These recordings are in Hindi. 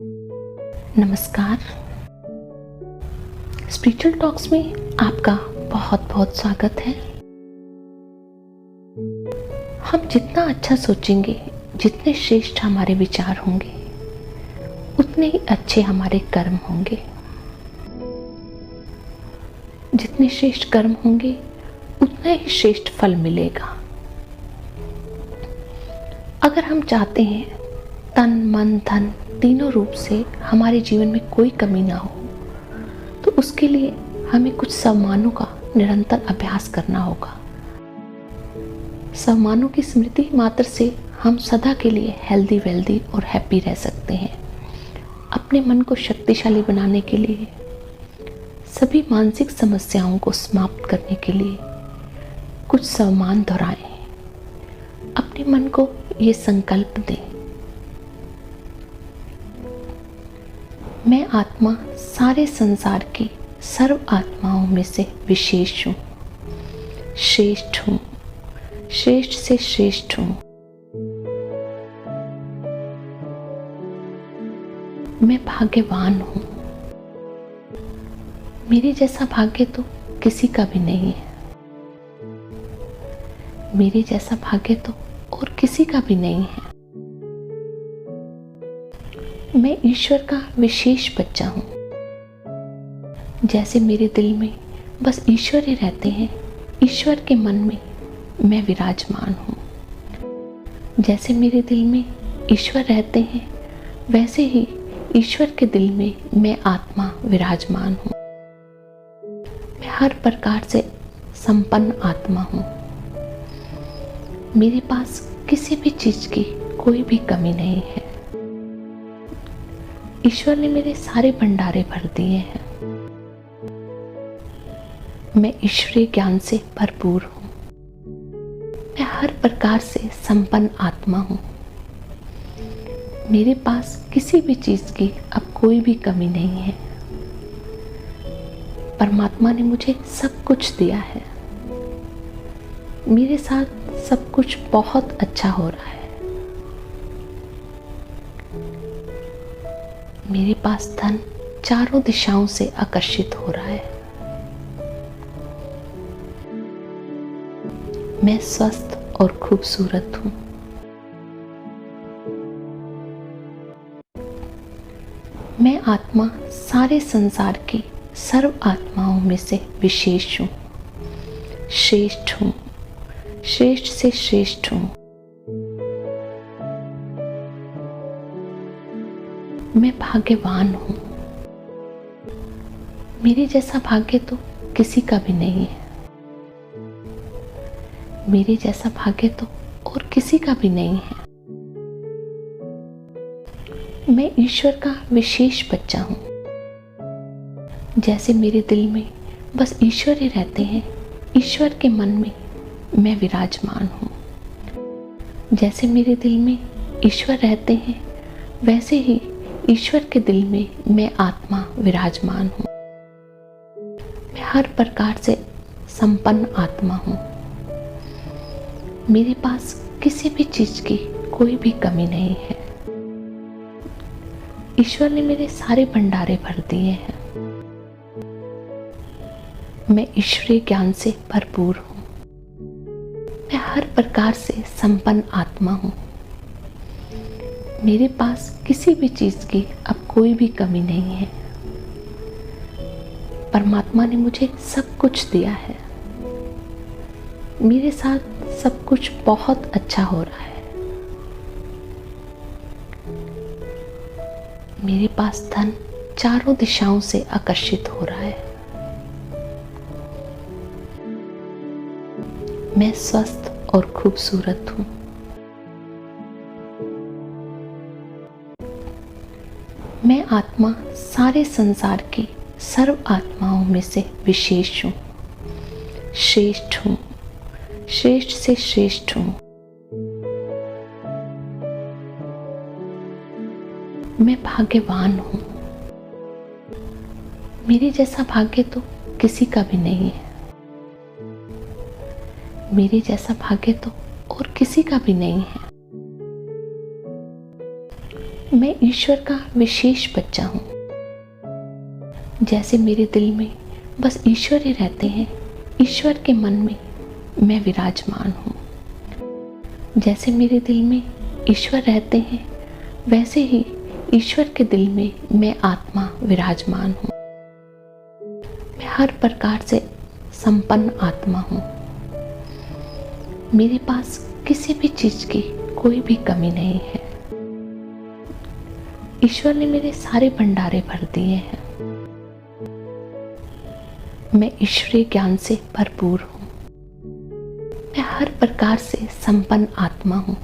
नमस्कार। स्पिरिचुअल टॉक्स में आपका बहुत बहुत स्वागत है। हम जितना अच्छा सोचेंगे, जितने श्रेष्ठ हमारे विचार होंगे, उतने ही अच्छे हमारे कर्म होंगे। जितने श्रेष्ठ कर्म होंगे, उतना ही श्रेष्ठ फल मिलेगा। अगर हम चाहते हैं तन मन धन तीनों रूप से हमारे जीवन में कोई कमी ना हो, तो उसके लिए हमें कुछ सम्मानों का निरंतर अभ्यास करना होगा। सम्मानों की स्मृति मात्र से हम सदा के लिए हेल्दी वेल्दी और हैप्पी रह सकते हैं। अपने मन को शक्तिशाली बनाने के लिए, सभी मानसिक समस्याओं को समाप्त करने के लिए कुछ सम्मान दोहराएं। अपने मन को ये संकल्प दें, मैं आत्मा सारे संसार की सर्व आत्माओं में से विशेष हूँ, श्रेष्ठ हूँ, श्रेष्ठ से श्रेष्ठ हूँ। मैं भाग्यवान हूँ। मेरे जैसा भाग्य तो किसी का भी नहीं है। मेरे जैसा भाग्य तो और किसी का भी नहीं है। मैं ईश्वर का विशेष बच्चा हूँ। जैसे मेरे दिल में बस ईश्वर ही रहते हैं, ईश्वर के मन में मैं विराजमान हूँ। जैसे मेरे दिल में ईश्वर रहते हैं, वैसे ही ईश्वर के दिल में मैं आत्मा विराजमान हूँ। मैं हर प्रकार से संपन्न आत्मा हूँ। मेरे पास किसी भी चीज की कोई भी कमी नहीं है। ईश्वर ने मेरे सारे भंडारे भर दिए हैं। मैं ईश्वरीय ज्ञान से भरपूर हूँ। मैं हर प्रकार से संपन्न आत्मा हूँ। मेरे पास किसी भी चीज की अब कोई भी कमी नहीं है। परमात्मा ने मुझे सब कुछ दिया है। मेरे साथ सब कुछ बहुत अच्छा हो रहा है। मेरे पास धन चारों दिशाओं से आकर्षित हो रहा है। मैं स्वस्थ और खूबसूरत हूँ। मैं आत्मा सारे संसार की सर्व आत्माओं में से विशेष हूँ, श्रेष्ठ हूँ, श्रेष्ठ से श्रेष्ठ हूँ। मैं भाग्यवान हूँ। मेरे जैसा भाग्य तो किसी का भी नहीं है। मेरे जैसा भाग्य तो और किसी का भी नहीं है। मैं ईश्वर का विशेष बच्चा हूँ। जैसे मेरे दिल में बस ईश्वर ही रहते हैं, ईश्वर के मन में मैं विराजमान हूँ। जैसे मेरे दिल में ईश्वर रहते हैं, वैसे ही ईश्वर के दिल में मैं आत्मा विराजमान हूँ। मैं हर प्रकार से संपन्न आत्मा हूँ। मेरे पास किसी भी चीज की कोई भी कमी नहीं है। ईश्वर ने मेरे सारे भंडारे भर दिए हैं। मैं ईश्वरीय ज्ञान से भरपूर हूँ। मैं हर प्रकार से संपन्न आत्मा हूँ। मेरे पास किसी भी चीज की अब कोई भी कमी नहीं है। परमात्मा ने मुझे सब कुछ दिया है। मेरे साथ सब कुछ बहुत अच्छा हो रहा है। मेरे पास धन चारों दिशाओं से आकर्षित हो रहा है। मैं स्वस्थ और खूबसूरत हूँ। मैं आत्मा सारे संसार की सर्व आत्माओं में से विशेष हूँ, श्रेष्ठ हूँ, श्रेष्ठ से श्रेष्ठ हूँ। मैं भाग्यवान हूँ। मेरे जैसा भाग्य तो किसी का भी नहीं है। मेरे जैसा भाग्य तो और किसी का भी नहीं है। मैं ईश्वर का विशेष बच्चा हूँ। जैसे मेरे दिल में बस ईश्वर ही रहते हैं, ईश्वर के मन में मैं विराजमान हूँ। जैसे मेरे दिल में ईश्वर रहते हैं, वैसे ही ईश्वर के दिल में मैं आत्मा विराजमान हूँ। मैं हर प्रकार से संपन्न आत्मा हूँ। मेरे पास किसी भी चीज की कोई भी कमी नहीं है। ईश्वर ने मेरे सारे भंडारे भर दिए हैं। मैं ईश्वरीय ज्ञान से भरपूर हूँ। मैं हर प्रकार से संपन्न आत्मा हूँ।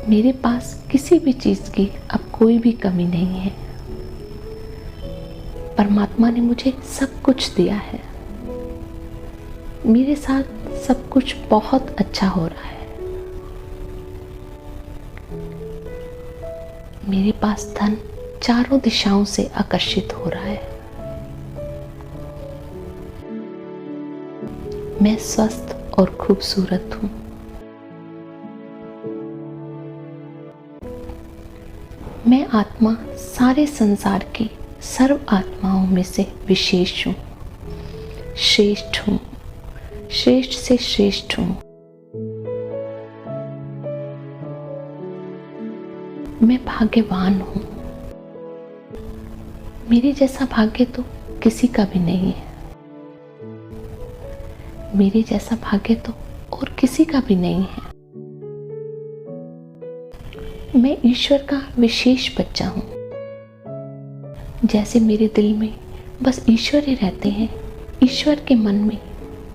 मेरे पास किसी भी चीज की अब कोई भी कमी नहीं है। परमात्मा ने मुझे सब कुछ दिया है। मेरे साथ सब कुछ बहुत अच्छा हो रहा है। मेरे पास धन चारों दिशाओं से आकर्षित हो रहा है। मैं स्वस्थ और खूबसूरत हूँ। मैं आत्मा सारे संसार की सर्व आत्माओं में से विशेष हूँ, श्रेष्ठ हूँ, श्रेष्ठ से श्रेष्ठ हूँ। मैं भाग्यवान हूँ। मेरे जैसा भाग्य तो किसी का भी नहीं है। मेरे जैसा भाग्य तो और किसी का भी नहीं है। मैं ईश्वर का विशेष बच्चा हूँ। जैसे मेरे दिल में बस ईश्वर ही रहते हैं, ईश्वर के मन में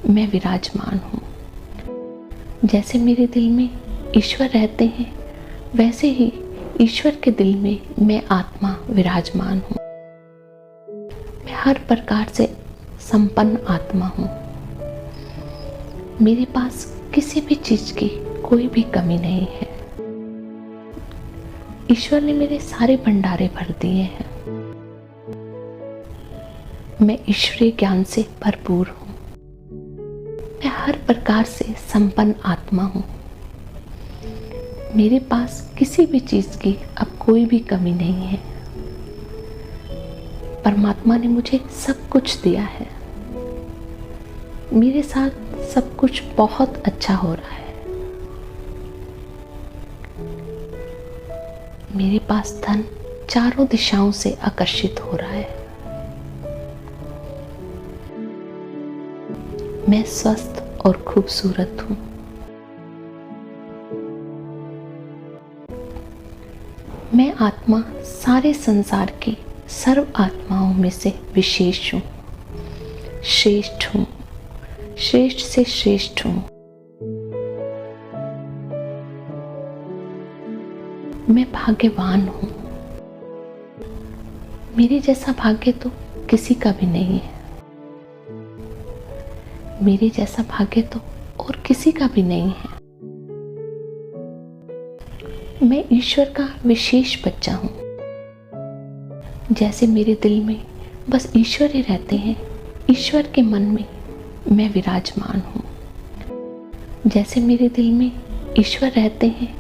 मैं विराजमान हूँ। जैसे मेरे दिल में ईश्वर रहते हैं, वैसे ही ईश्वर के दिल में मैं आत्मा विराजमान हूँ। मैं हर प्रकार से संपन्न आत्मा हूँ। मेरे पास किसी भी चीज की कोई भी कमी नहीं है। ईश्वर ने मेरे सारे भंडारे भर दिए हैं। मैं ईश्वरीय ज्ञान से भरपूर हूँ। मैं हर प्रकार से संपन्न आत्मा हूँ। मेरे पास किसी भी चीज की अब कोई भी कमी नहीं है। परमात्मा ने मुझे सब कुछ दिया है। मेरे साथ सब कुछ बहुत अच्छा हो रहा है। मेरे पास धन चारों दिशाओं से आकर्षित हो रहा है। मैं स्वस्थ और खूबसूरत हूँ। मैं आत्मा सारे संसार की सर्व आत्माओं में से विशेष हूँ, श्रेष्ठ हूँ, श्रेष्ठ से श्रेष्ठ हूँ। मैं भाग्यवान हूँ। मेरे जैसा भाग्य तो किसी का भी नहीं है। मेरे जैसा भाग्य तो और किसी का भी नहीं है। मैं ईश्वर का विशेष बच्चा हूँ। जैसे मेरे दिल में बस ईश्वर ही रहते हैं, ईश्वर के मन में मैं विराजमान हूँ। जैसे मेरे दिल में ईश्वर रहते हैं,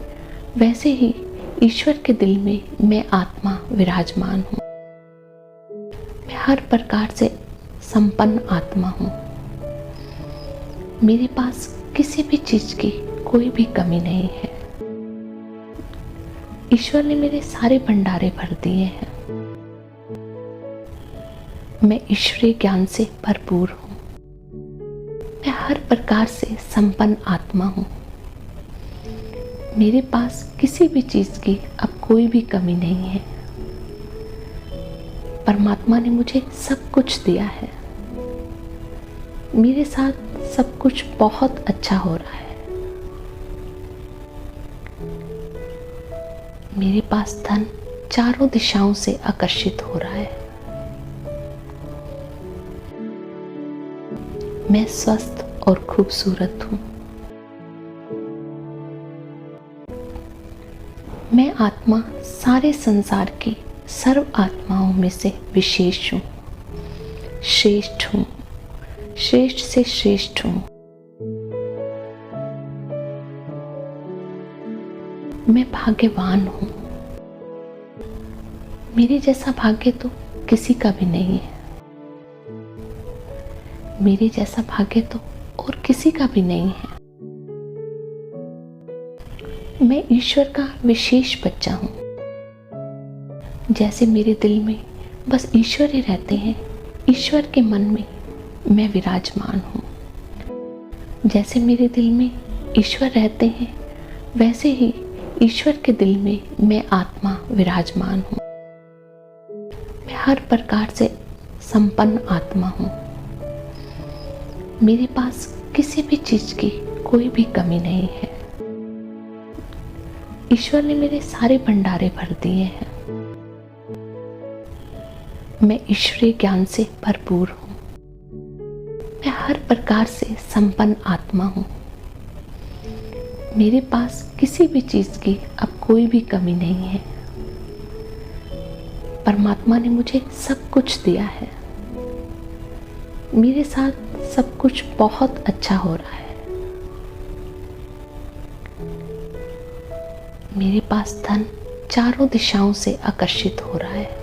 वैसे ही ईश्वर के दिल में मैं आत्मा विराजमान हूँ। मैं हर प्रकार से संपन्न आत्मा हूँ। मेरे पास किसी भी चीज की कोई भी कमी नहीं है। ईश्वर ने मेरे सारे भंडारे भर दिए हैं। मैं ईश्वरीय ज्ञान से भरपूर हूँ। मैं हर प्रकार से संपन्न आत्मा हूँ। मेरे पास किसी भी चीज की अब कोई भी कमी नहीं है। परमात्मा ने मुझे सब कुछ दिया है। मेरे साथ सब कुछ बहुत अच्छा हो रहा है। मेरे पास धन चारों दिशाओं से आकर्षित हो रहा है। मैं स्वस्थ और खूबसूरत हूँ। मैं आत्मा सारे संसार की सर्व आत्माओं में से विशेष हूँ, श्रेष्ठ हूँ, श्रेष्ठ से श्रेष्ठ हूँ। मैं भाग्यवान हूँ। मेरे जैसा भाग्य तो किसी का भी नहीं है। मेरे जैसा भाग्य तो और किसी का भी नहीं है। मैं ईश्वर का विशेष बच्चा हूँ। जैसे मेरे दिल में बस ईश्वर ही रहते हैं, ईश्वर के मन में मैं विराजमान हूँ। जैसे मेरे दिल में ईश्वर रहते हैं, वैसे ही ईश्वर के दिल में मैं आत्मा विराजमान हूँ। मैं हर प्रकार से संपन्न आत्मा हूँ। मेरे पास किसी भी चीज की कोई भी कमी नहीं है। ईश्वर ने मेरे सारे भंडारे भर दिए हैं। मैं ईश्वरीय ज्ञान से भरपूर हूँ। मैं हर प्रकार से संपन्न आत्मा हूँ। मेरे पास किसी भी चीज की अब कोई भी कमी नहीं है। परमात्मा ने मुझे सब कुछ दिया है। मेरे साथ सब कुछ बहुत अच्छा हो रहा है। मेरे पास धन चारों दिशाओं से आकर्षित हो रहा है।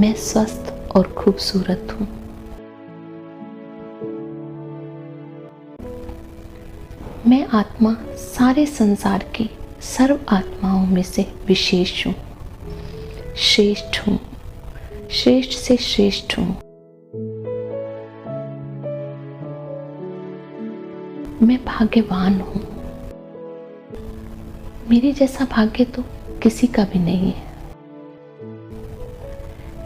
मैं स्वस्थ और खूबसूरत हूँ। मैं आत्मा सारे संसार की सर्व आत्माओं में से विशेष हूँ, श्रेष्ठ हूँ, श्रेष्ठ से श्रेष्ठ हूँ। मैं भाग्यवान हूँ। मेरे जैसा भाग्य तो किसी का भी नहीं है।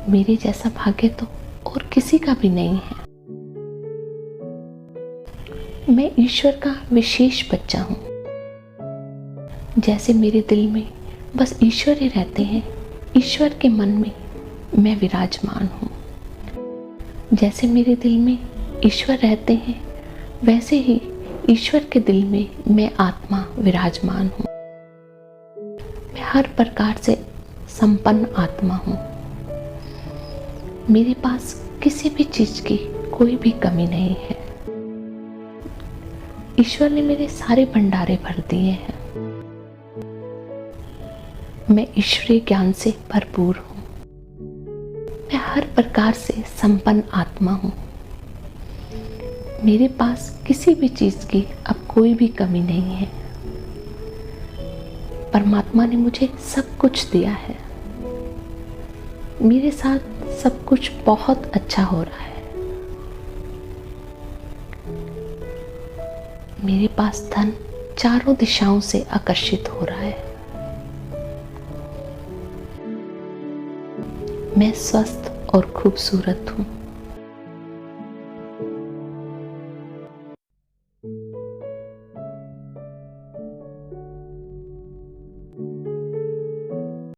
मेरे जैसा भाग्य तो और किसी का भी नहीं है। मैं ईश्वर का विशेष बच्चा हूँ। जैसे मेरे दिल में बस ईश्वर ही रहते हैं, ईश्वर के मन में मैं विराजमान हूँ। जैसे मेरे दिल में ईश्वर रहते हैं, वैसे ही ईश्वर के दिल में मैं आत्मा विराजमान हूँ। मैं हर प्रकार से संपन्न आत्मा हूँ। मेरे पास किसी भी चीज की कोई भी कमी नहीं है। ईश्वर ने मेरे सारे भंडारे भर दिए हैं। मैं ईश्वरीय ज्ञान से भरपूर हूँ। मैं हर प्रकार से संपन्न आत्मा हूँ। मेरे पास किसी भी चीज की अब कोई भी कमी नहीं है। परमात्मा ने मुझे सब कुछ दिया है। मेरे साथ सब कुछ बहुत अच्छा हो रहा है। मेरे पास धन चारों दिशाओं से आकर्षित हो रहा है। मैं स्वस्थ और खूबसूरत हूँ।